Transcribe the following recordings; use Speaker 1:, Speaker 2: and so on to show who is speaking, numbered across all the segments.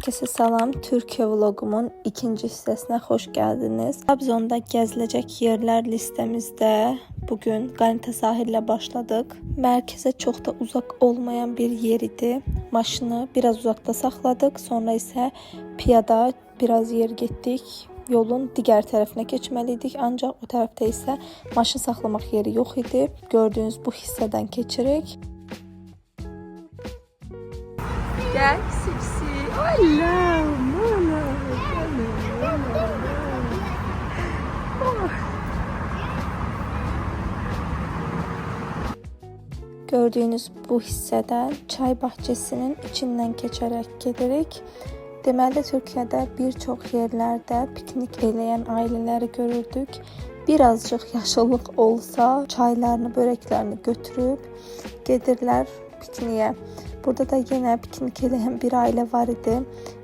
Speaker 1: Herkese salam. Türkiye vlogumun ikinci hissesine hoş geldiniz. Trabzon'da gezilecek yerler listemizde bugün Qanita sahillə başladık. Merkeze çok da uzak olmayan bir yer idi. Maşını biraz uzakta saxladıq. Sonra ise piyada biraz yer getdik. Yolun diğer tərəfinə keçməliydik. Ancaq o tərəfdə isə maşın saxlamaq yeri yox idi. Gördüyünüz bu hissədən keçirik. Gel Sipsi. Allah'ım. Gördüğünüz bu hissədən çay bahçesinin içindən keçərək gedirik. Deməli, Türkiyədə bir çox yerlərdə piknik eləyən ailələri görürdük. Birazcık yaşıllıq olsa çaylarını, böreklerini götürüb gedirlər pikniğe. Burada da yine piknik eləyən bir ailə var idi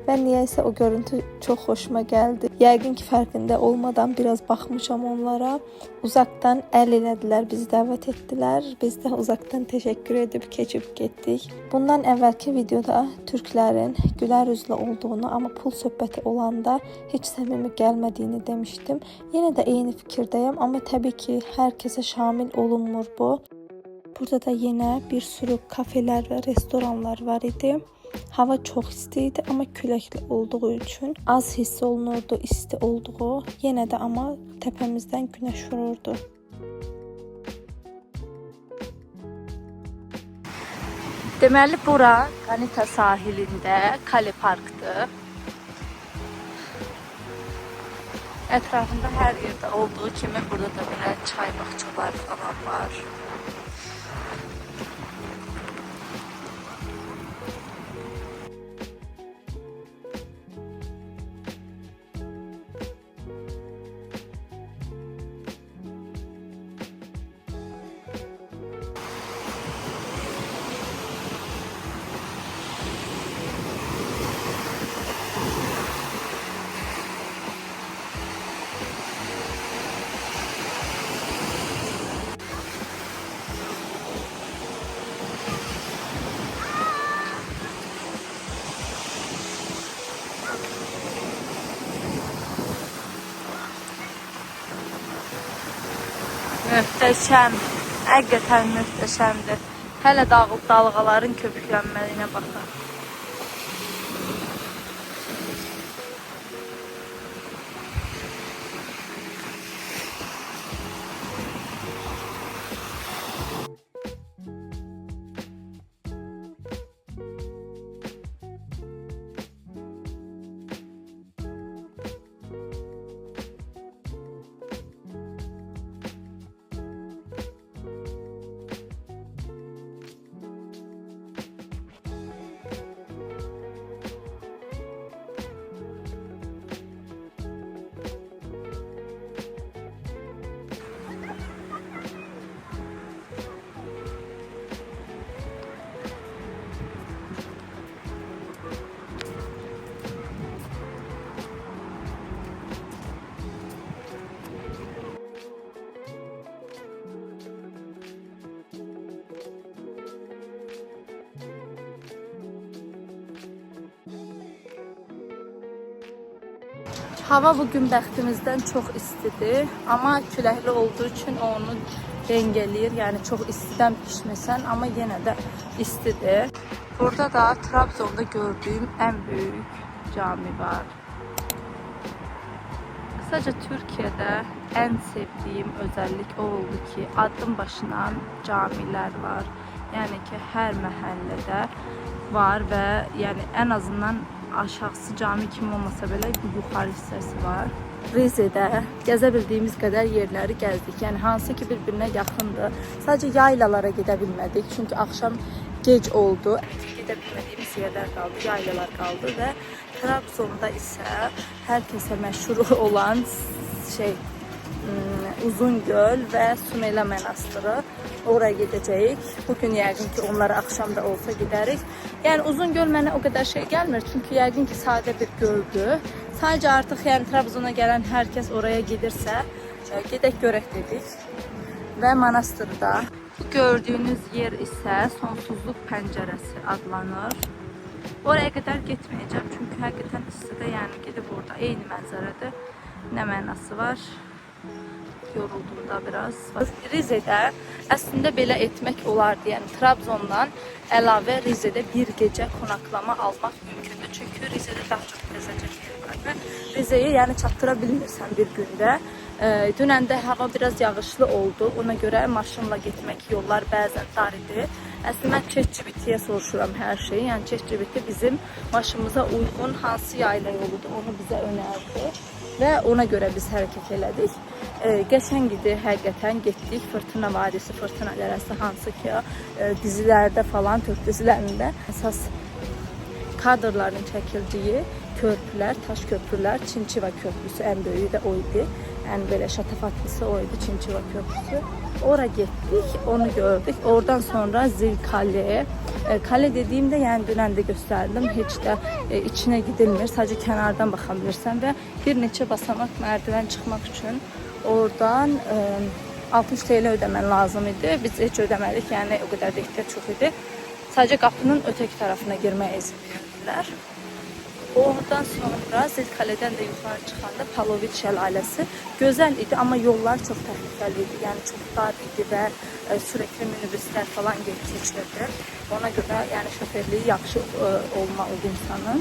Speaker 1: və niyeyse o görüntü çok hoşuma geldi. Yəqin ki fərqində olmadan biraz baxmışam onlara. Uzaktan əl elədilər, bizi dəvət etdilər. Biz də uzaktan teşekkür edib keçib getdik. Bundan əvvəlki videoda Türklərin gülər üzlü olduğunu, ama pul söhbəti olanda heç səmimi gəlmədiyini demiştim. Yine de eyni fikirdeyim, ama tabii ki herkese şamil olunmur bu. Burada da yine bir sürü kafeler ve restoranlar var idi. Hava çok istiydi ama küləkli olduğu için az hiss olunurdu isti olduğu. Yine de ama tepemizden güneş vururdu. Deməli bura Qanita sahilində Kale Park'dır. Etrafında her yerde olduğu kimi burada da belə çay bağçaları falan var. Möhtəşəm, həqiqətən möhtəşəmdir. Hələ dalğaların köpüklənməyinə baxın. Hava bugün bəxtimizdən çox istidir, ama küləkli olduğu için onu dengeleyir. Yani çok istiden pişməsən, ama yine de istidir. Burada da Trabzon'da gördüğüm en büyük cami var. Kısaca Türkiye'de en sevdiğim özellik o oldu ki adım başına camiler var. Yani ki her mahallede var ve yani en azından aşağısı cami kimi olmasa belə yuxarı hissəsi var. Rize'de gəzə bildiyimiz qədər yerləri gəzdik. Yəni hansı ki bir-birinə yaxındır. Sadəcə yaylalara gedə bilmədik. Çünki axşam gec oldu. Gedə bilmədiyimiz yerlər qaldı, yaylalar qaldı və Trabzon'da isə hər kəsə məşhur olan Uzungöl ve Sümeyla Manastırı. Oraya gideceğiz. Bugün yəqin ki onlara akşam da olsa gideriz. Yani Uzungöl mənə o kadar şey gelmir. Çünkü yəqin ki sade bir göldür. Sadece artık yani Trabzon'a gelen herkes oraya giderse gedək görək dedik. Ve Manastırda. Bu gördüğünüz yer ise Sonsuzluk Pəncərəsi adlanır. Oraya kadar getməyəcəm, çünki həqiqətən istidə, yəni gedib orada eyni mənzərədə nə mənası var? Yoruldum da biraz. Rizedə əslində belə etmək olardı. Yəni Trabzondan əlavə Rizedə bir gecə konaklama almaq mümkündür. Çünki Rizedə daha çox gəzəcək yer var və Rizeyə yəni çatdıra bilmirsən bir gündə. Dünən də hava biraz yağışlı oldu. Ona görə maşınla getmək yollar bəzən dar idi. Əslində mən ChatGPT-yə soruşuram hər şeyi. Yəni ChatGPT bizim maşınımıza uyğun hansı yayla yoludur, onu bizə önərdi və ona görə biz hərəkət elədik. Qəşəng idi, həqiqətən getdik. Fırtına vadisi, Fırtına dərəsi, hansı ki dizilərdə falan, Türk dizilərində əsas kadrların çəkildiyi körpülər, daş köprülər, Çinçiva köprüsü ən böyüyü də o idi. Yəni belə şatafatlısı o idi, Çinçiva köprüsü. Ora getdik, onu gördük. Oradan sonra Zilkale. Kale dediyimdə, yəni dünən də göstərdim, heç də içinə gidilmir. Sadəcə kənardan baxa bilirsən və bir neçə basamaq mərdiven çıxmaq üçün oradan 60 TL ödəmən lazım idi. Biz heç ödəmədik, yəni o qədər də ehtiyac çox idi. Sadəcə qapının öteki tərəfinə girməyə izin verdilər. Oradan sonra Zilkale'dən də yuxarı çıxanda Palovit şəlaləsi gözəl idi, amma yollar çox təhlükəli idi. Yəni çox dar idi və sürekli minibüslər falan keçirdi. Ona görə yəni şoförlüyü yaxşı olmalıdır insanın.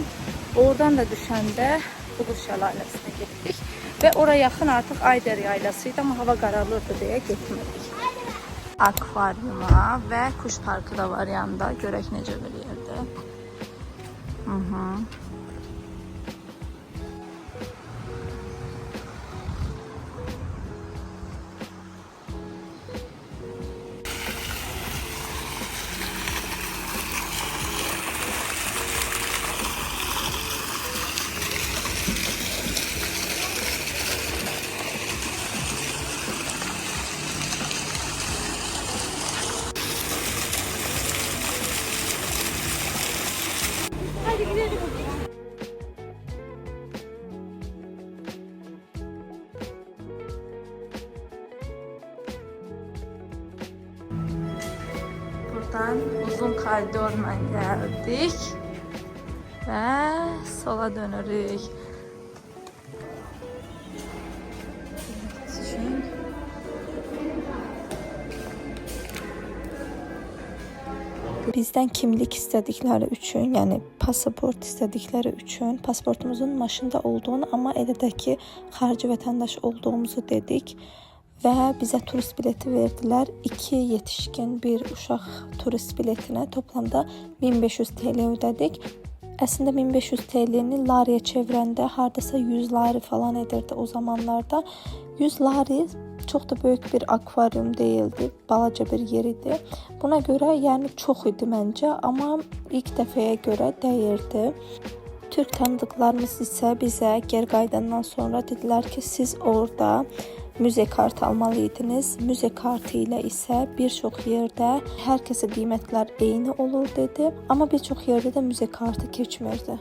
Speaker 1: Oradan da düşəndə Bulus şəlaləsinə getdik və oraya yaxın artıq Ayder yaylası idi, amma hava qaralırdı deyə getmədik. Akvaryuma və kuş parkı da var yanında. Görək necə bir yerdə. Hadi gidelim. Buradan uzun koridorla geldik ve sola dönürük. Bizdən kimlik istədikləri üçün, yəni pasaport istədikləri üçün pasportumuzun maşında olduğunu, amma elə də ki, xarici vətəndaş olduğumuzu dedik və bizə turist bileti verdilər. 2 yetişkin, bir uşaq turist biletinə toplamda 1500 TL ödədik. Əslində 1500 TL-ni lariyə çevirəndə hardasa 100 lari falan edirdi o zamanlarda. 100 lari çox da böyük bir akvaryum değildi, balaca bir yer idi. Buna görə yəni çox idi məncə, amma ilk dəfəyə görə dəyirdi. Türk tanıdıqlarımız isə bizə geri qayıdandan sonra dedilər ki, siz orada müze kartı almalıydınız. Müze kartı ilə isə bir çox yerdə hər kəsə qiymətlər eyni olur dedi, amma bir çox yerdə də müze kartı keçmirdi.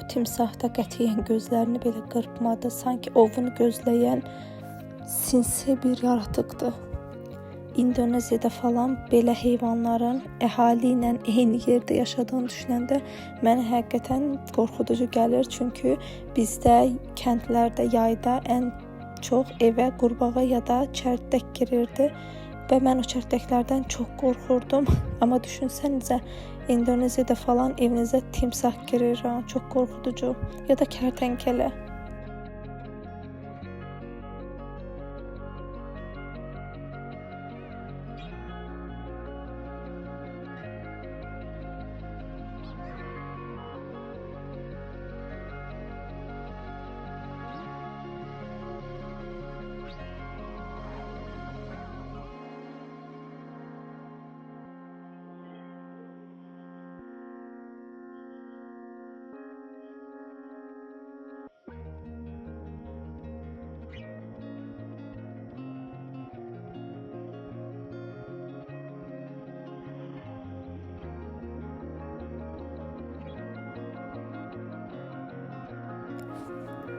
Speaker 1: Timsah da qətiyyən gözlərini belə qırpmadı. Sanki ovunu gözləyən sinsi bir yaratıqdır. İndoneziyada falan belə heyvanların əhali ilə eyni yerdə yaşadığını düşünəndə mənə həqiqətən qorxuducu gəlir. Çünki bizdə kəndlərdə yayda ən çox evə qurbağa ya da çərtək girirdi və mən o çərtəklərdən çox qorxurdum. Amma düşünsənizə, İndoneziyada falan evinizə timsah girir, çox qorxuducu, ya da kərtənkələ.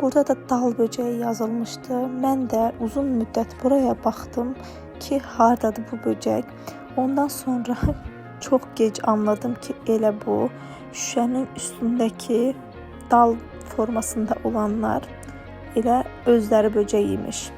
Speaker 1: Burada da dal böceği yazılmışdı. Mən də uzun müddət buraya baxdım ki, hardadır bu böcək. Ondan sonra çox gec anladım ki, elə bu şüşənin üstündəki dal formasında olanlar elə özləri böcək imiş.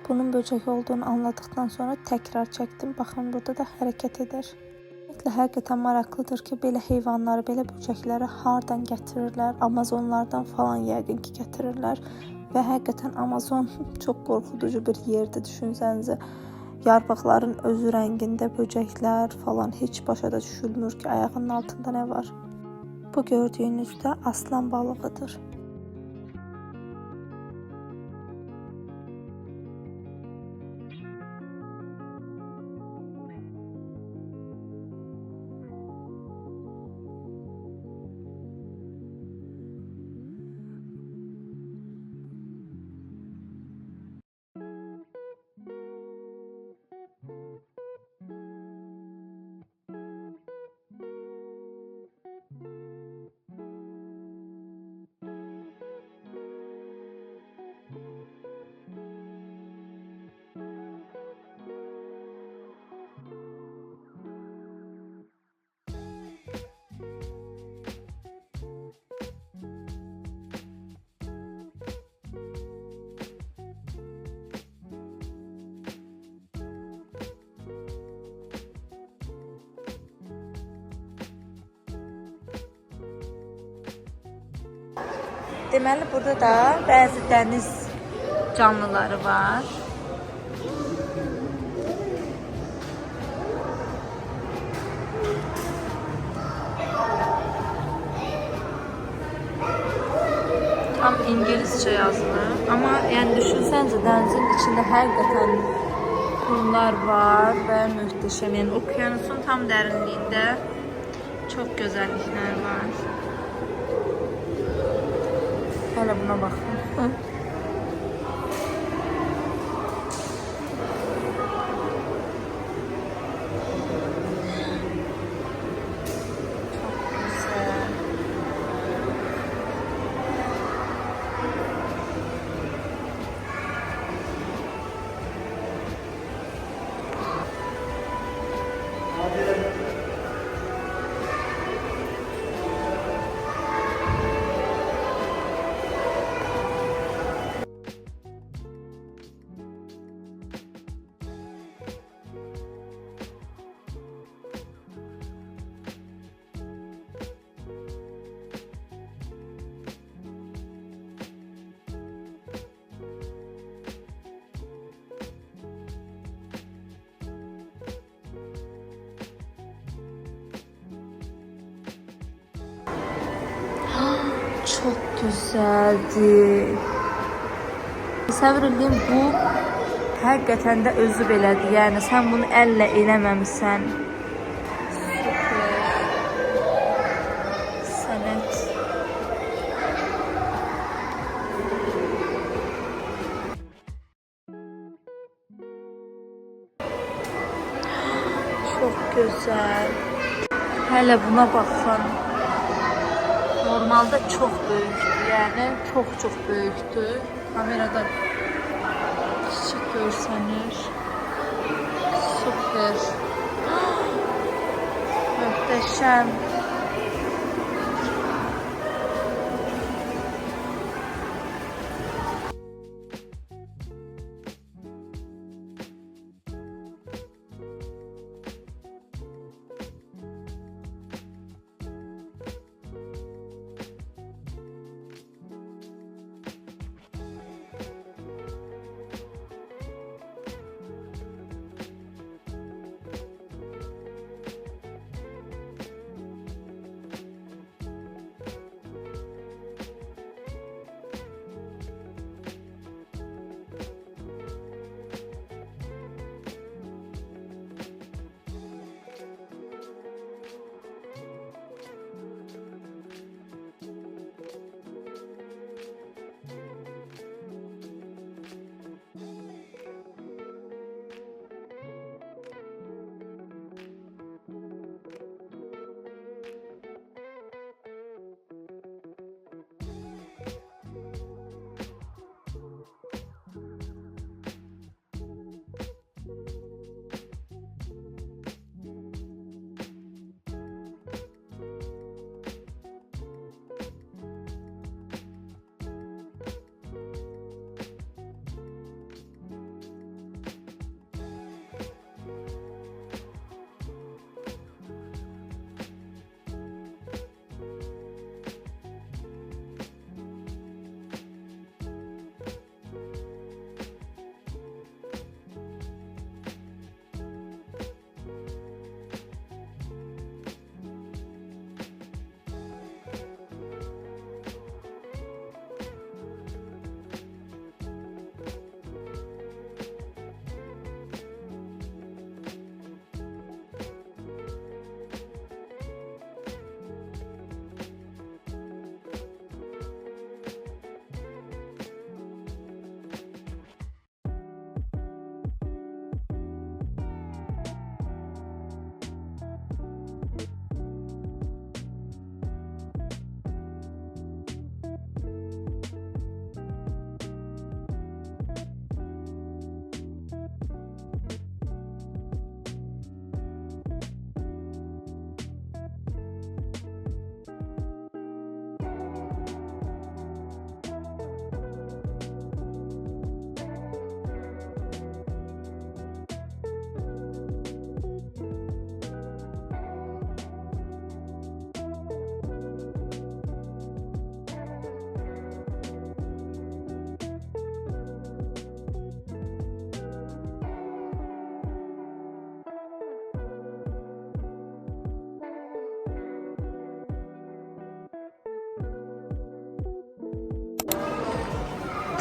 Speaker 1: Bunun böcək olduğunu anladıktan sonra təkrar çəkdim. Baxın, burada da hərəkət edir. Həqiqətən maraqlıdır ki, belə heyvanları, belə böcəkləri hardan gətirirlər? Amazonlardan falan yəqin ki, gətirirlər. Və həqiqətən Amazon çox qorxuducu bir yerdir, düşünsənizə. Yarpaqların özü rəngində böcəklər falan, heç başa da düşülmür ki, ayağının altında nə var. Bu gördüyünüz də aslan balığıdır. Deməli, burada da bəzi dəniz canlıları var. Tam İngiliscə yazılır. Amma yəni düşünsəncə dənizin içində həqiqətən qumlar var və möhtəşəm. Yəni okyanusun tam dərinliyində çox gözəlliklər var. Hələ buna baxın. Çok güzeldi. Təsəvvür edin, bu həqiqətən də özü belədir. Yəni sən bunu əllə eləməmisən. Super. Çok güzel. Hele buna bakın. Normalde çok büyüktü. Yani çok büyüktü. Kamerada küçük görsənir. Süper. Muhteşem.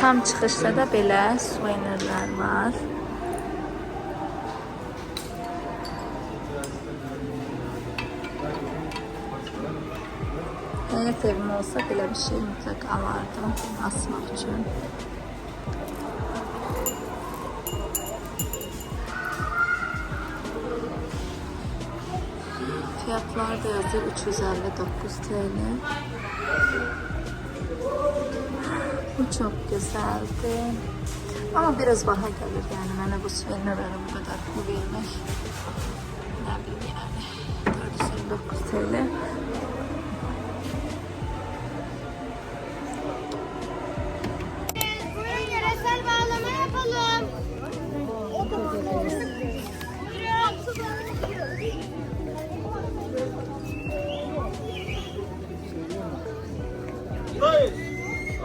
Speaker 1: Tam çıxışda da belə suvenirlər var. Həyat evim olsa belə bir şey mütləq alardım asmaq üçün. Fiyatlar da yazır 359 TL. Bu çok güzeldi. Ama biraz baha gelir yani. Bana bu suvenirlere bu kadar pul vermek. Ne bileyim yani. 429 TL.
Speaker 2: Buyurun yöresel bağlama yapalım.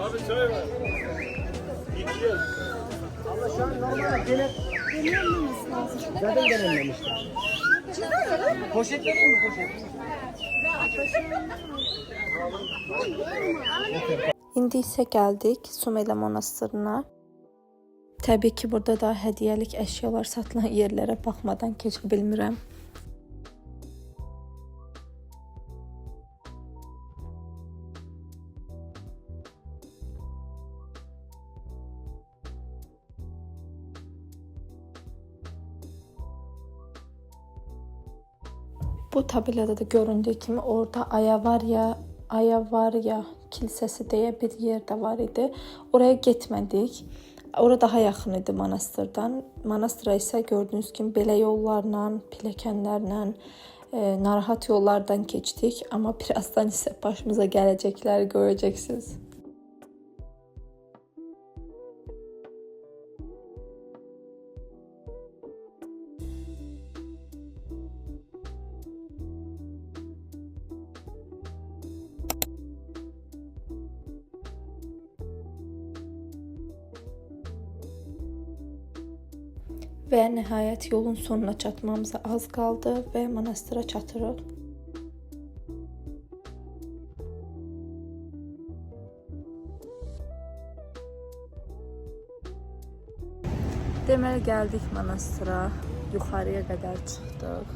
Speaker 3: Abi çay var. Gidiyoruz. Ama şu an normal denenmemesi lazım. Zaten denenmemişler. Poşet vereyim mi poşet?
Speaker 1: İndi isə gəldik Sumela monastırına. Təbii ki, burada da hədiyyəlik əşyalar satılan yerlərə baxmadan keçə bilmirəm. Bu tabelada da göründüğü kimi orada Ayavarya kilsəsi deyə bir yerdə var idi. Oraya getmədik. Orada daha yaxın idi monastırdan. Monastıra isə gördüyünüz kimi belə yollarla, pilləkənlərlə, narahat yollardan keçdik. Amma birazdan isə başımıza gələcəkləri görəcəksiniz. Və nəhayət yolun sonuna çatmamıza az qaldı və monastıra çatırıq. Deməli gəldik monastıra, yuxarıya qədər çıxdıq.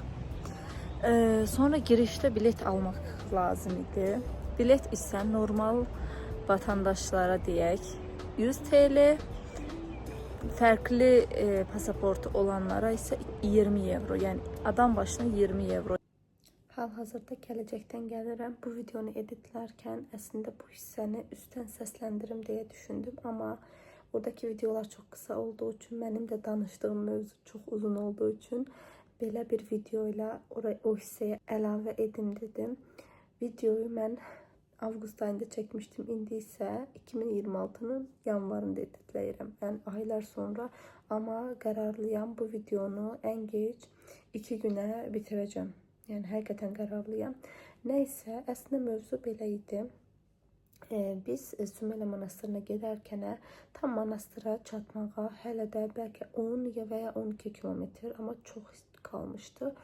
Speaker 1: Sonra girişdə bilet almaq lazım idi. Bilet isə normal vatandaşlara deyək 100 TL, fərqli pasaport olanlara isə 20 euro, yəni adam başına 20 euro. Hal-hazırda gələcəkdən gəlirəm. Bu videonu editlərkən əslində bu hissəni üstdən səsləndirim deyə düşündüm, amma oradakı videolar çox qısa olduğu üçün, mənim də danışdığım mövzu çox uzun olduğu üçün belə bir video ilə o hissəyə əlavə edim dedim. Videoyu mən avqust ayında çəkmişdim. İndi isə 2026-nın yanvarında editləyirəm. Yəni aylar sonra, amma qərarlıyam bu videonu ən gec 2 günə bitirəcəm. Yəni həqiqətən qərarlıyam. Nəysə, əslində mövzu belə idi. Biz Sümele monastırına gedərkən tam monastıra çatmağa hələ də bəlkə 10 və ya 12 kilometr, amma çox qalmışdı.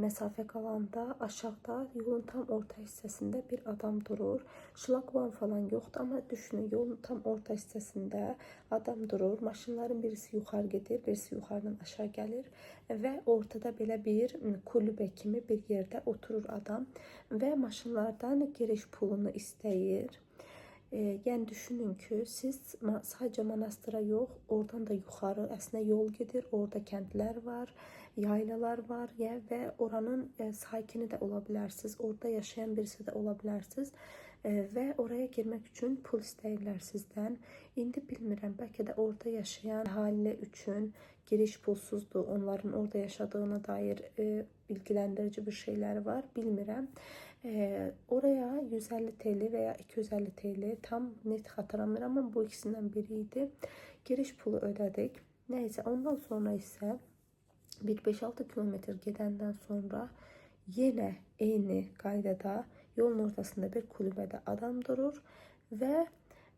Speaker 1: Məsafə qalanda aşağıda yolun tam orta hissəsində bir adam durur. Şlaqvan falan yoxdur, amma düşünün, yolun tam orta hissəsində adam durur. Maşınların birisi yuxarı gedir, birisi yuxarıdan aşağı gəlir və ortada belə bir kulübə kimi bir yerdə oturur adam və maşınlardan giriş pulunu istəyir. Yəni düşünün ki, siz sadəcə monastıra yox, oradan da yuxarı əslində yol gedir, orada kəndlər var, yaylalar var və oranın sakini də ola bilərsiniz, orada yaşayan birisi də ola bilərsiniz və oraya girmək üçün pul istəyirlər sizdən. İndi bilmirəm, bəlkə də orada yaşayan əhali üçün giriş pulsuzdur, onların orada yaşadığına dair bilgilendirici bir şeyler var, bilmirəm. Oraya 150 TL veya 250 TL tam net xatırlamıram, amma bu ikisindən biri idi. Giriş pulu ödədik. Nəysə, ondan sonra isə bir 5-6 kilometr gedəndən sonra yenə eyni qaydada yolun ortasında bir kulübədə adam durur və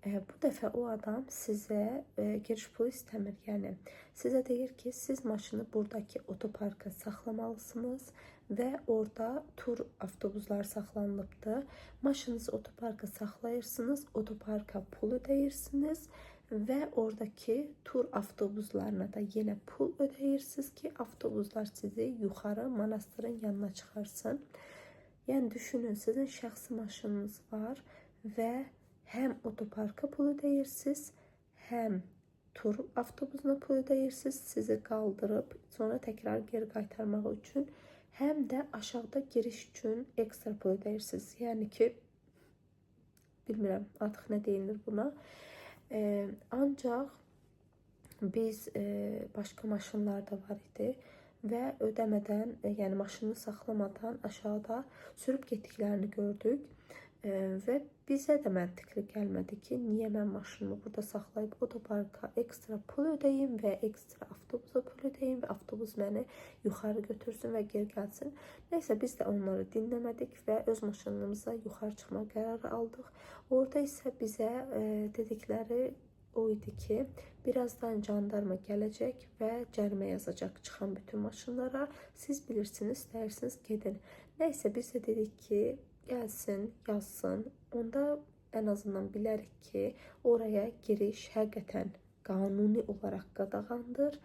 Speaker 1: bu dəfə o adam sizə giriş pulu istəmir. Yəni sizə deyir ki, siz maşını buradakı otoparka saxlamalısınız və orada tur avtobuslar saxlanılıbdır. Maşınınızı otoparka saxlayırsınız, otoparka pul ödeyirsiniz və oradakı tur avtobuslarına da yenə pul ödeyirsiniz ki, avtobuslar sizi yuxarı monastırın yanına çıxarsın. Yəni düşünün, sizin şəxsi maşınınız var və həm otoparka pul ödeyirsiniz, həm tur avtobusuna pul ödeyirsiniz, sizi qaldırıb sonra təkrar geri qaytarmaq üçün, həm də aşağıda giriş üçün ekstra pul ödeyirsiniz. Yəni ki, bilmirəm artıq nə deyilir buna. Ancaq biz başqa maşınlar da var idi və ödəmədən, yəni maşını saxlamadan aşağıda sürüb getdiklərini gördük və bizə də məntiqli gəlmədi ki, niyə mən maşınımı burada saxlayıb otoparka ekstra pul ödəyim və ekstra avtobusa pul ödəyim və avtobus məni yuxarı götürsün və geri gəlsin. Nəysə, biz də onları dinləmədik və öz maşınımıza yuxarı çıxma qərarı aldıq. Orada isə bizə dedikləri o idi ki, birazdan jandarma gələcək və cərimə yazacaq çıxan bütün maşınlara. Siz bilirsiniz, istəyirsiniz, gedin. Nəysə, biz də dedik ki, gəlsin, yazsın. Onda ən azından bilərik ki, oraya giriş həqiqətən qanuni olaraq qadağandır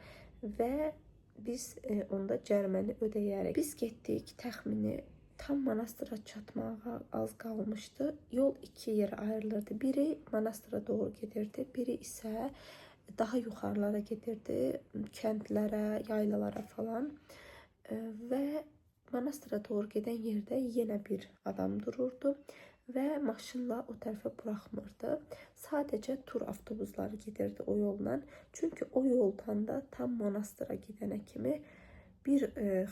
Speaker 1: və biz onda cəriməni ödəyərik. Biz getdik, təxmini tam monastıra çatmağa az qalmışdı. Yol 2 yerə ayrılırdı. Biri monastıra doğru gedirdi, biri isə daha yuxarılara gedirdi, kəndlərə, yaylalara falan. Və Manastıra doğru gedən yerdə yenə bir adam dururdu və maşınla o tərəfə buraxmırdı. Sadəcə tur avtobusları gedirdi o yolla. Çünki o yoldan da tam manastıra gedənə kimi bir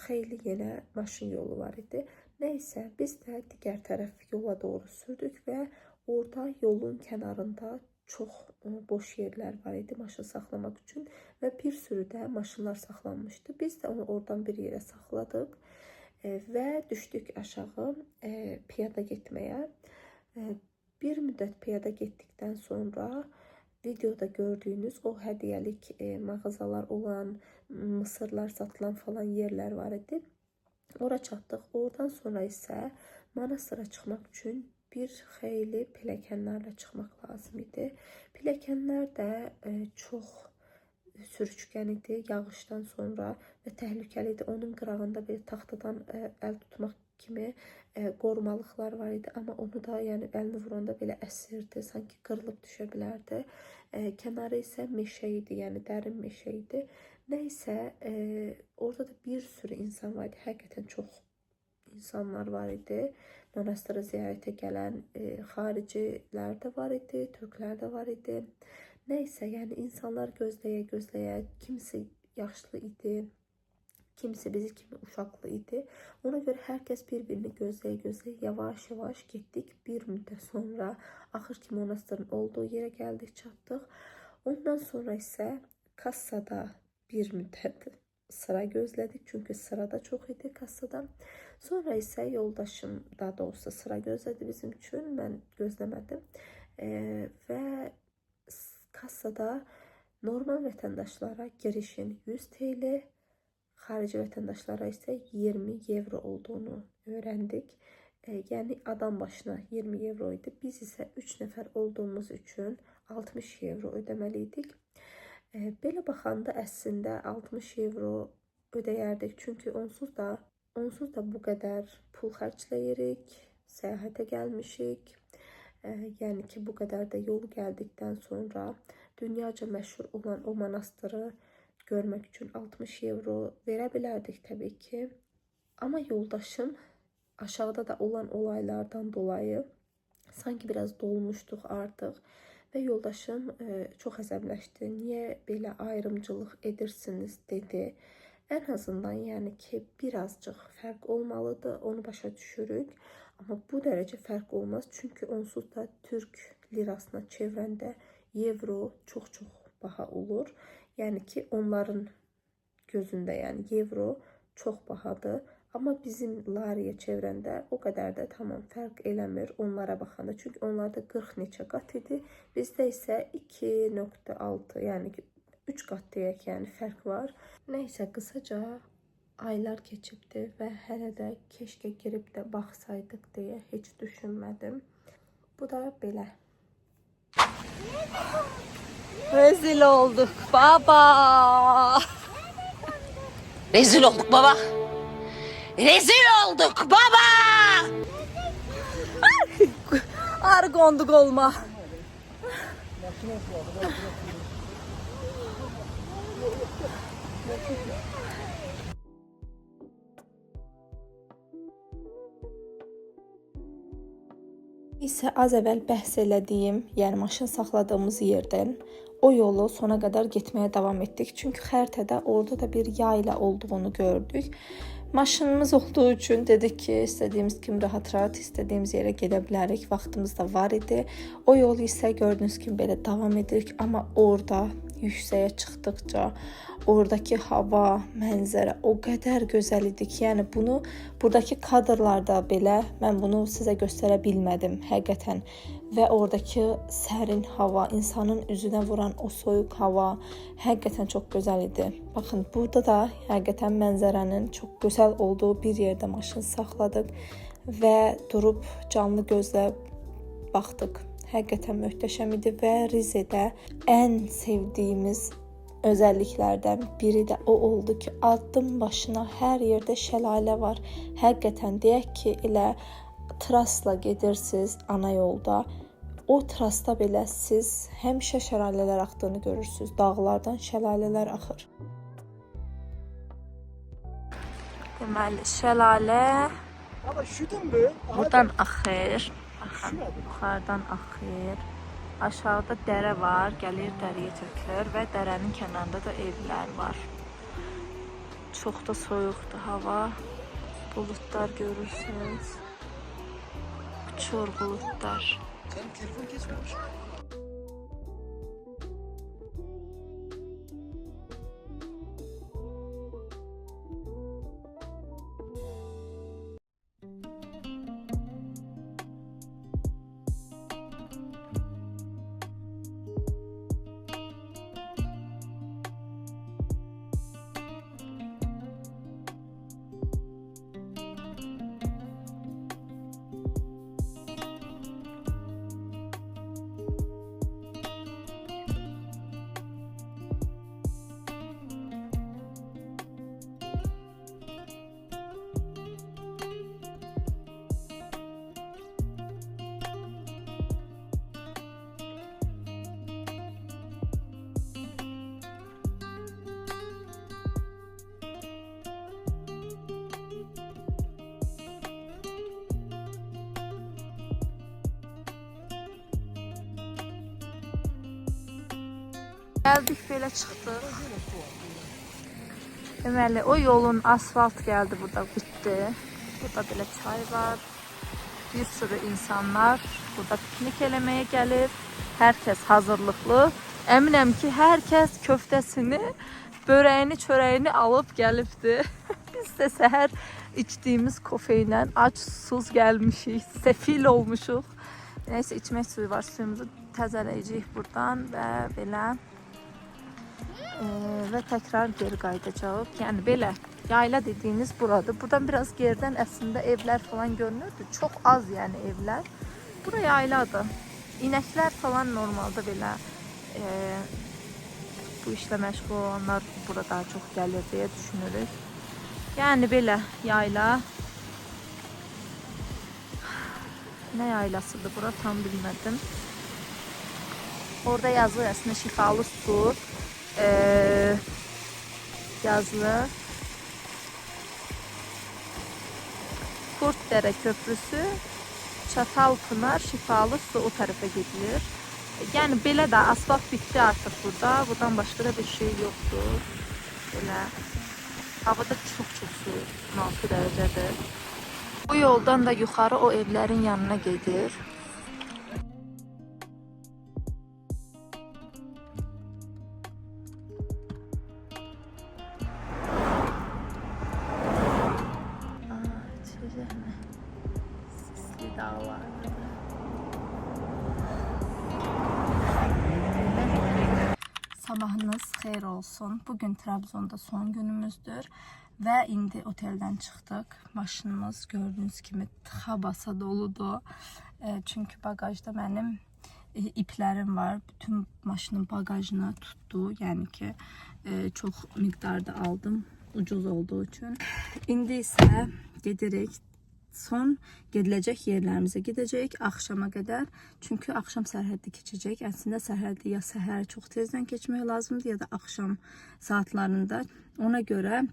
Speaker 1: xeyli yenə maşın yolu var idi. Nəysə, biz də digər tərəf yola doğru sürdük və orada yolun kənarında çox boş yerlər var idi maşın saxlamaq üçün və bir sürü də maşınlar saxlanmışdı. Biz də onu oradan bir yerə saxladıq və düşdük aşağı piyada getməyə. Bir müddət piyada getdikdən sonra videoda gördüyünüz o hədiyyəlik mağazalar olan, mısırlar satılan falan yerlər var idi. Ora çatdıq. Oradan sonra isə manastıra çıxmaq üçün bir xeyli pilləkənlərlə çıxmaq lazım idi. Pilləkənlər də çox sürüşkən idi yağışdan sonra və təhlükəli idi. Onun qırağında bir taxtadan əl tutmaq kimi qorumalıqlar var idi. Amma onu da yəni əlini vuranda belə əsirdi, sanki qırılıb düşə bilərdi. Kənarı isə meşə idi, yəni dərin meşə idi. Nəysə, orada da bir sürü insan var idi. Həqiqətən çox insanlar var idi. Manastıra ziyarətə gələn xaricilər də var idi, türklər də var idi. Nəysə, yəni insanlar gözləyə, kimisi yaşlı idi, kimisi bizi kimi uşaqlı idi. Ona görə hər kəs bir-birini gözləyə, yavaş-yavaş getdik. Bir müddət sonra axır ki manastırın olduğu yerə gəldik, çatdıq. Ondan sonra isə kassada bir müddət sıra gözlədik. Çünki sırada çox idi kassada. Sonra isə yoldaşım daha doğrusu sıra gözlədi bizim üçün. Mən gözləmədim. Və kassada normal vətəndaşlara girişin 100 TL, xarici vətəndaşlara isə 20 evro olduğunu öyrəndik. Yəni adam başına 20 evro idi. Biz isə 3 nəfər olduğumuz üçün 60 evro ödəməliydik. Belə baxanda əslində 60 evro ödəyərdik. Çünki onsuz da bu qədər pul xərcləyirik, səyahətə gəlmişik. Yəni ki, bu qədər də yol gəldikdən sonra dünyaca məşhur olan o manastırı görmək üçün 60 evro verə bilərdik təbii ki. Amma yoldaşım aşağıda da olan olaylardan dolayı sanki biraz dolmuşduq artıq. Və yoldaşım çox əsəbləşdi. Niyə belə ayrımcılıq edirsiniz dedi. Ən azından yəni ki, birazcıq fərq olmalıdır. Onu başa düşürük. Amma bu dərəcə fərq olmaz. Çünki onsuz da Türk lirasına çevrəndə evro çox-çox baha olur. Yəni ki, onların gözündə yəni evro çox bahadır. Amma bizim lariyə çevrəndə o qədər də tamam fərq eləmir onlara baxanda. Çünki onlarda 40 neçə qat idi. Bizdə isə 2.6 yəni 3 qat deyək yəni fərq var. Nəysə qısaca aylar keçibdi və hələ də keşkə girib də baxsaydıq deyə heç düşünmədim. Bu da belə.
Speaker 4: Rezil olduk baba. Rezil olduk baba. Rezil olduk baba. Argonduk olma.
Speaker 1: İsə az əvvəl bəhs elədiyim, yəni maşın saxladığımız yerdən o yolu sona qədər getməyə davam etdik. Çünki xəritədə orada da bir yayla olduğunu gördük. Maşınımız olduğu üçün dedik ki, istədiyimiz kimi rahat-rahat istədiyimiz yerə gedə bilərik. Vaxtımız da var idi. O yolu isə gördüyünüz kimi belə davam edirik. Amma orada yüksəyə çıxdıqca oradakı hava, mənzərə o qədər gözəl idi ki, yəni bunu buradakı kadrlarda belə mən bunu sizə göstərə bilmədim həqiqətən. Və oradakı sərin hava, insanın üzünə vuran o soyuq hava həqiqətən çox gözəl idi. Baxın, burada da həqiqətən mənzərənin çox gözəl olduğu bir yerdə maşın saxladıq və durub canlı gözlə baxdıq. Həqiqətən möhtəşəm idi və Rizedə ən sevdiyimiz özəlliklərdən biri də o oldu ki, addım başına hər yerdə şəlalə var. Həqiqətən deyək ki, elə trasla gedirsiniz ana yolda. O trasda belə siz həmişə şəlalələr axdığını görürsünüz. Dağlardan şəlalələr axır. Deməli, şəlalə
Speaker 3: Ama şutum bu.
Speaker 1: buradan axır. Baxın, yuxarıdan axır. Aşağıda dərə var, gəlir dərəyə tökülür və dərənin kənarında da evlər var. Çox da soyuqdur hava. Bulutlar görürsünüz. Uçur bulutlar.
Speaker 3: Benim telefon kesmemiş.
Speaker 1: Gəldik, belə çıxdıq. Deməli, o yolun asfalt gəldi, burada bitdi. Burada belə çay var. Bir sürü insanlar burada piknik eləməyə gəlir. Hər kəs hazırlıqlı. Əminəm ki, hər kəs köftəsini, börəyini, çörəyini alıb gəlibdi. Biz də səhər içdiyimiz kofe ilə aç susuz gəlmişik, səfil olmuşuq. Nəysə, içmək suyu var, suyumuzu təzələyəcəyik buradan və belə. Və təkrar geri qayıdacağıq. Yəni belə yayla dediyiniz buradır. Buradan biraz gerdən əslində evlər falan görünürdü. Çox az yəni evlər. Bura yayladır. İnəklər falan normalda belə bu işlə məşğul olanlar bura daha çox gəlir deyə düşünürük. Yəni belə yayla. Nə yaylasıdır bura tam bilmədim. Orada yazılır əslində şifalı su. Yazılır. Kurtdərə köprüsü, Çatalpınar, şifalı su o tərəfə gidilir. Yəni belə də asfalt bitdi artıq burada. Buradan başqa da bir şey yoxdur. Belə havada çox soyuq, 16 dərəcədir. Bu yoldan da yuxarı o evlərin yanına gedir. Sisli dağlar. Sabahınız xeyir olsun. Bugün Trabzonda son günümüzdür və indi oteldən çıxdıq. Maşınımız gördüyünüz kimi tıxa basa doludur. Çünki bagajda mənim iplərim var. Bütün maşının bagajını tutdu. Yəni ki, çox miqdarda aldım. Ucuz olduğu üçün. İndi isə gedirik. Son gediləcək yerlərimizə gedəcəyik axşama qədər. Çünki axşam sərhəddi keçəcək. Əslində sərhəddi ya səhər çox tezdən keçmək lazımdır ya da axşam saatlarında. Ona görə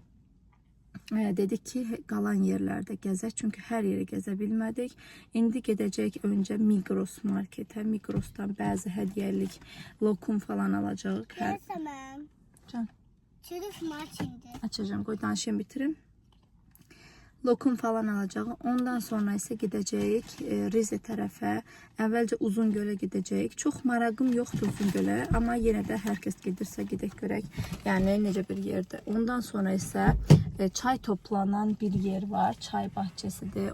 Speaker 1: dedik ki, qalan yerlərdə gəzək. Çünki hər yeri gəzə bilmədik. İndi gedəcək öncə Migros marketə. Migrosdan bəzi hədiyyəlik lokum falan alacağıq.
Speaker 2: Tamam.
Speaker 1: Can.
Speaker 2: Çürük maç şimdi.
Speaker 1: Açacağım. Qoy danışayım bitirim. Lokum falan alacağıq. Ondan sonra isə gedəcəyik Rize tərəfə. Əvvəlcə Uzungölə gedəcəyik. Çox maraqım yoxdur Uzungölə, amma yenə də hər kəs gedirsə gedək görək. Yəni necə bir yerdir. Ondan sonra isə çay toplanan bir yer var. Çay bahçesidir.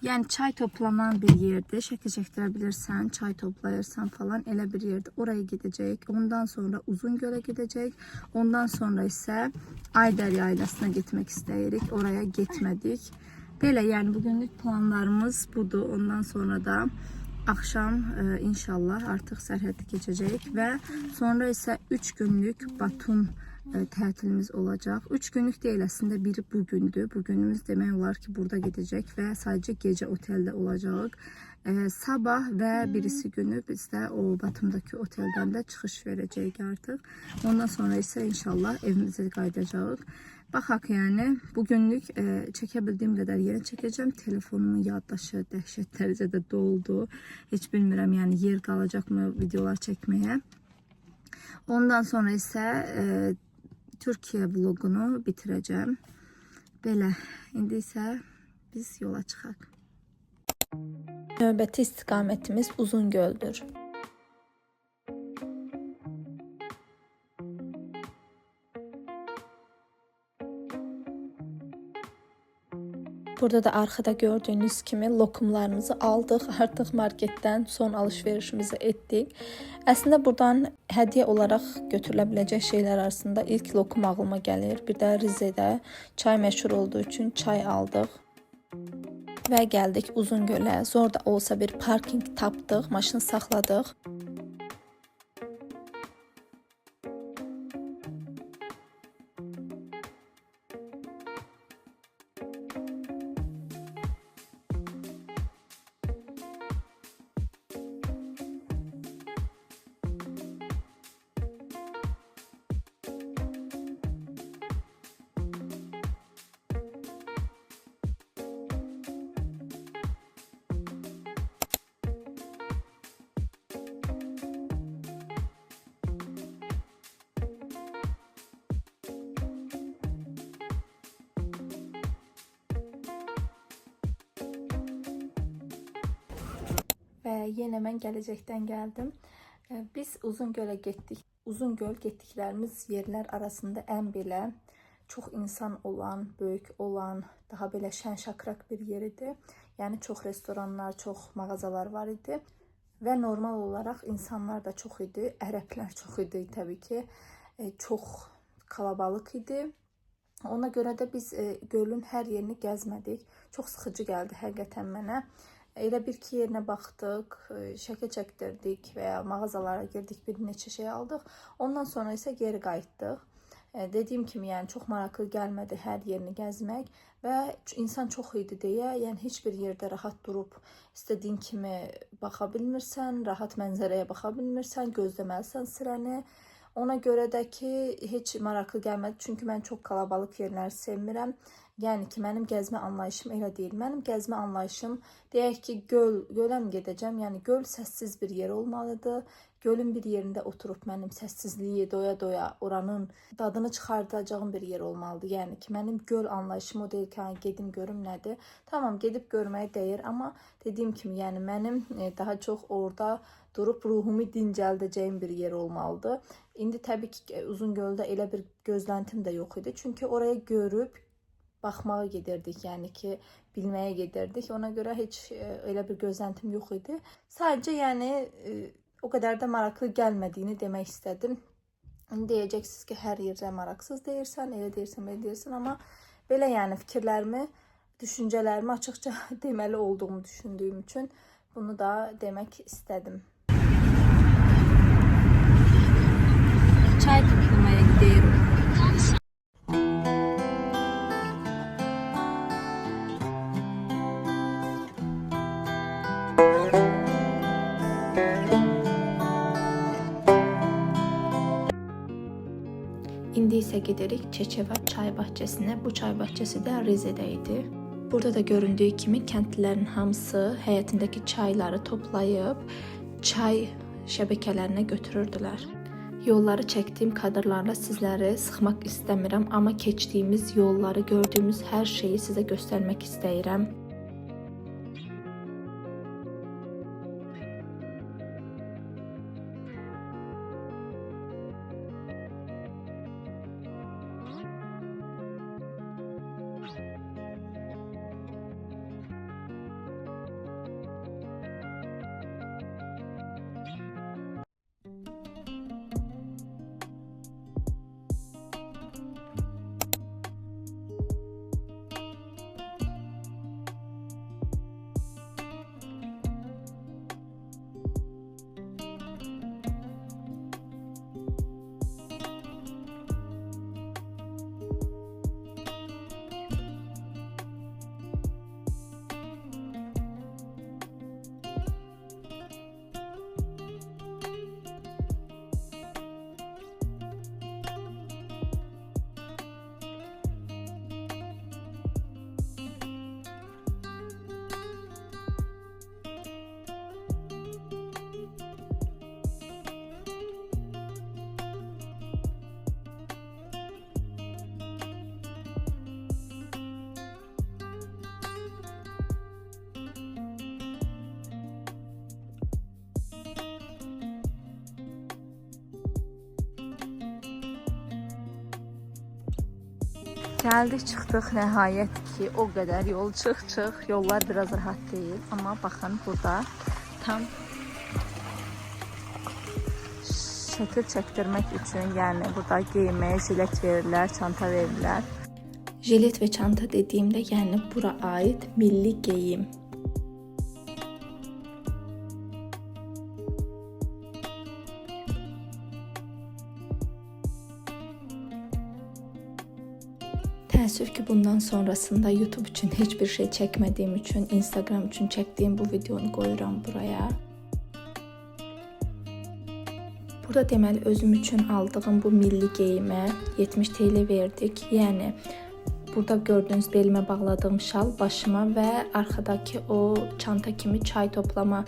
Speaker 1: Yəni çay toplanan bir yerdir. Şəkil çəkdirə bilirsən, çay toplayırsan falan elə bir yerdir. Oraya gedəcəyik. Ondan sonra Uzungölə gedəcəyik. Ondan sonra isə Aydar yaylasına getmək istəyirik. Oraya getmədik. Belə yəni bugünlük planlarımız budur. Ondan sonra da akşam inşallah artıq sərhəddi keçəcəyik və sonra isə 3 günlük Batum tətilimiz olacaq. 3 günlük deyil əslində, biri bugündür. Bugünümüz demək olar ki burada gedəcək və sadəcə gecə oteldə olacaq. Sabah və birisi günü biz də o Batumdakı oteldən də çıxış verəcəyik artıq. Ondan sonra isə inşallah evimizə qayıdacağıq. Baxaq yəni bugünlük çəkə bildiyim qədər yerə çəkəcəm. Telefonumun yaddaşı dəhşət dərəcədə doldu. Heç bilmirəm yəni yer qalacaqmı videolar çəkməyə. Ondan sonra isə Türkiyə vlogunu bitirəcəm. Belə, indi isə biz yola çıxaq. Növbəti istiqamətimiz Uzungöldür. Burada da arkada gördüğünüz kimi lokumlarımızı aldıq. Artıq marketdən son alışverişimizi etdik. Əslində buradan hədiyyə olaraq götürülə biləcək şeylər arasında ilk lokum ağlıma gəlir. Bir də Rizedə çay məşhur olduğu üçün çay aldıq. Və gəldik Uzungölə. Zor da olsa bir parking tapdıq, maşını saxladıq. Və yenə mən gələcəkdən gəldim. Biz Uzungölə getdik. Uzungöl getdiklərimiz yerlər arasında ən belə çox insan olan, böyük olan, daha belə şən-şakraq bir yer idi. Yəni çox restoranlar, çox mağazalar var idi. Və normal olaraq insanlar da çox idi. Ərəblər çox idi təbii ki. Çox kalabalıq idi. Ona görə də biz gölün hər yerini gəzmədik. Çox sıxıcı gəldi həqiqətən mənə. Elə bir iki yerinə baxdıq, şəkil çəkdirdik və ya mağazalara girdik, bir neçə şey aldıq. Ondan sonra isə geri qayıtdıq. Dediyim kimi, yəni çox maraqlı gəlmədi hər yerini gəzmək və insan çox idi deyə, yəni heç bir yerdə rahat durub istədiyin kimi baxa bilmirsən, rahat mənzərəyə baxa bilmirsən, gözləməlisən sırəni. Ona görə də ki, heç maraqlı gəlmədi, çünki mən çox kalabalıq yerləri sevmirəm. Yəni ki, mənim gəzmə anlayışım elə deyil. Mənim gəzmə anlayışım, deyək ki, gölə mi gedəcəm? Yəni göl səssiz bir yer olmalıdır. Gölün bir yerində oturub mənim səssizliyi doya-doya oranın dadını çıxardacağım bir yer olmalıdır. Yəni ki, mənim göl anlayışım o deyil ki, gedim görüm nədir. Tamam, gedib görməyə dəyir, amma dediyim kimi, yəni mənim daha çox orada durub ruhumu dincəldəcəyim bir yer olmalıdır. İndi təbii ki, Uzungöldə elə bir gözləntim də yox idi. Çünki oraya görüb baxmağa gedirdik, yəni ki, bilməyə gedirdik. Ona görə heç elə bir gözləntim yox idi. Sadəcə, yəni o qədər də maraqlı gəlmədiyini demək istədim. İndi deyəcəksiniz ki, hər yerdə maraqsız deyirsən, elə deyirsən, belə deyirsən, amma belə yəni fikirlərimi, düşüncələrimi açıqca deməli olduğumu düşündüyüm üçün bunu da demək istədim. Çay toplamaya gidiyorum. İndi isə gedirik Çeçeva çay bahçəsinə. Bu çay bahçəsi də Rizedə idi. Burada da göründüyü kimi kəndlilərin hamısı həyətindəki çayları toplayıb çay şəbəkələrinə götürürdülər. Yolları çəkdiyim kadrlarla sizləri sıxmaq istəmirəm, amma keçdiyimiz yolları, gördüyümüz hər şeyi sizə göstərmək istəyirəm.
Speaker 4: Gəldik, çıxdıq nəhayət ki, o qədər yol çıx. Yollar biraz rahat deyil, amma baxın burada tam şəkil çəkdirmək üçün, yəni burada geyinməyə jilet verirlər, çanta verirlər.
Speaker 1: Jilet və çanta dediyimdə, yəni bura aid milli geyim. Təəssüf ki, bundan sonrasında YouTube üçün heç bir şey çəkmədiyim üçün, Instagram üçün çəkdiyim bu videonu qoyuram buraya. Burada deməli özüm üçün aldığım bu milli geyimə 70 TL verdik. Yəni burada gördüyünüz belimə bağladığım şal başıma və arxadakı o çanta kimi çay toplama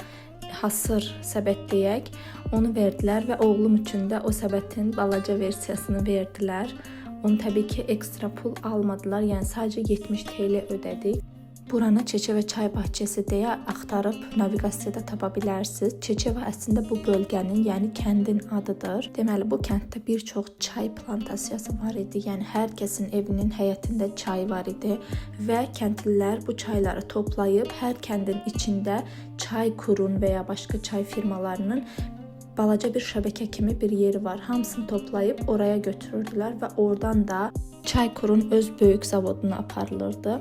Speaker 1: hasır səbət deyək, onu verdilər və oğlum üçün də o səbətin balaca versiyasını verdilər. Onu təbii ki ekstra pul almadılar, yəni sadəcə 70 TL ödədik. Buranı Çeçe və çay bahçesi deyə axtarıb naviqasiyada tapa bilərsiniz. Çeçeva əslində bu bölgənin, yəni kəndin adıdır. Deməli bu kənddə bir çox çay plantasiyası var idi. Yəni hər kəsin evinin həyətində çay var idi və kəndlilər bu çayları toplayıb hər kəndin içində çay kurun və ya başqa çay firmalarının balaca bir şəbəkə kimi bir yeri var. Hamısını toplayıb oraya götürürdülər və oradan da Çaykurun öz böyük zavoduna aparılırdı.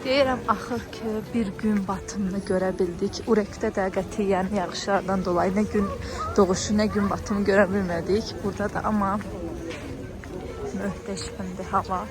Speaker 4: Deyirəm, axır ki, bir gün batımını görə bildik. Urekdə də qətiyyən yağışlardan dolayı nə gün doğuşu, nə gün batımı görə bilmədik. Burada da amma möhtəşəmdir hava.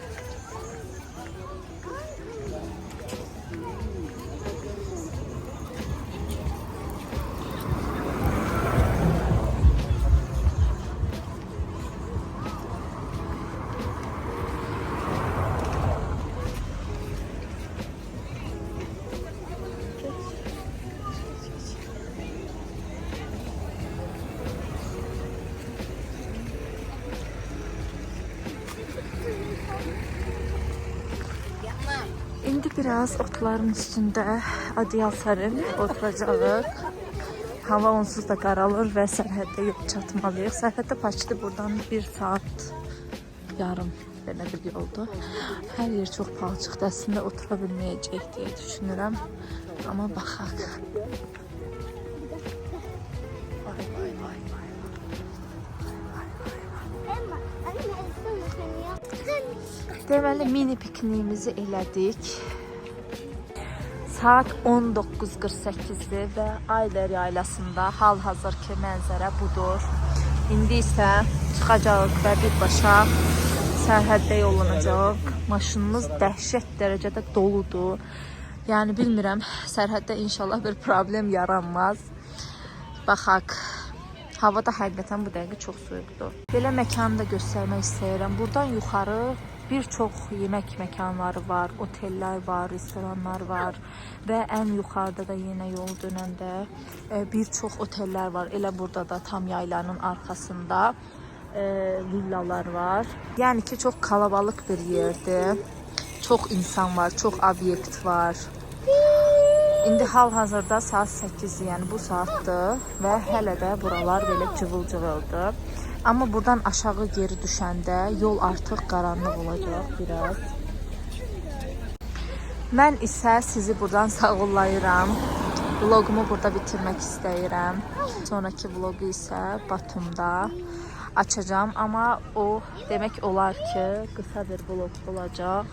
Speaker 4: İndi biraz otların üstündə adyal sarıb oturacağıq. Hava onsuz da qaralır və sərhəddə yol çatmalıyıq. Sərhəddə Bakıda buradan 1 saat yarım belə bir yoldur. Hər yer çox palçıqdır. Əslində otura bilməyəcək deyə düşünürəm. Amma baxaq. Deməli mini pikniyimizi elədik. Saat 19:48-dir və Ayder yaylasında hal-hazırki mənzərə budur. İndi isə çıxacağıq və birbaşa sərhəddə yollanacağıq. Maşınımız dəhşət dərəcədə doludur. Yəni bilmirəm, sərhəddə inşallah bir problem yaranmaz. Baxaq. Hava da həqiqətən bu dəqiqə çox soyuqdur. Belə məkanı da göstərmək istəyirəm. Buradan yuxarı bir çox yemək məkanları var, otellər var, restoranlar var və ən yuxarıda da yenə yol dönəndə bir çox otellər var. Elə burada da tam yaylanın arxasında villalar var. Yəni ki, çox kalabalıq bir yerdir. Çox insan var, çox obyekt var. İndi hal-hazırda saat 8, yəni bu saatdır və hələ də buralar belə cıvıl-cıvıldır. Amma buradan aşağı geri düşəndə yol artıq qaranlıq olacaq biraz. Mən isə sizi buradan sağollayıram. Vlogumu burada bitirmək istəyirəm. Sonraki vlogu isə Batumda açacağım. Amma o demək olar ki, qısa bir vlog olacaq.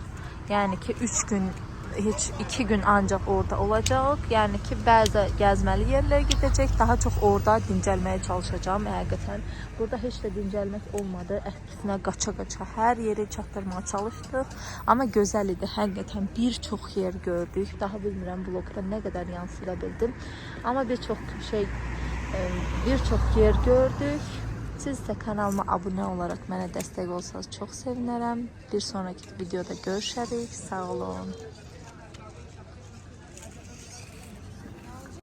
Speaker 4: Yəni ki, 3 gün, heç 2 gün ancaq orada olacaq. Yəni ki, bəzi gəzməli yerlərə gedəcək. Daha çox orada dincəlməyə çalışacağım. Həqiqətən burada heç də dincəlmək olmadı. Əksinə qaça-qaça hər yeri çatdırmağa çalışdıq. Amma gözəl idi. Həqiqətən bir çox yer gördük. Daha bilmirəm vlogda nə qədər yansıda bildim. Amma bir çox yer gördük. Siz də kanalıma abunə olaraq mənə dəstək olsanız çox sevinərəm. Bir sonraki videoda görüşərik. Sağ olun.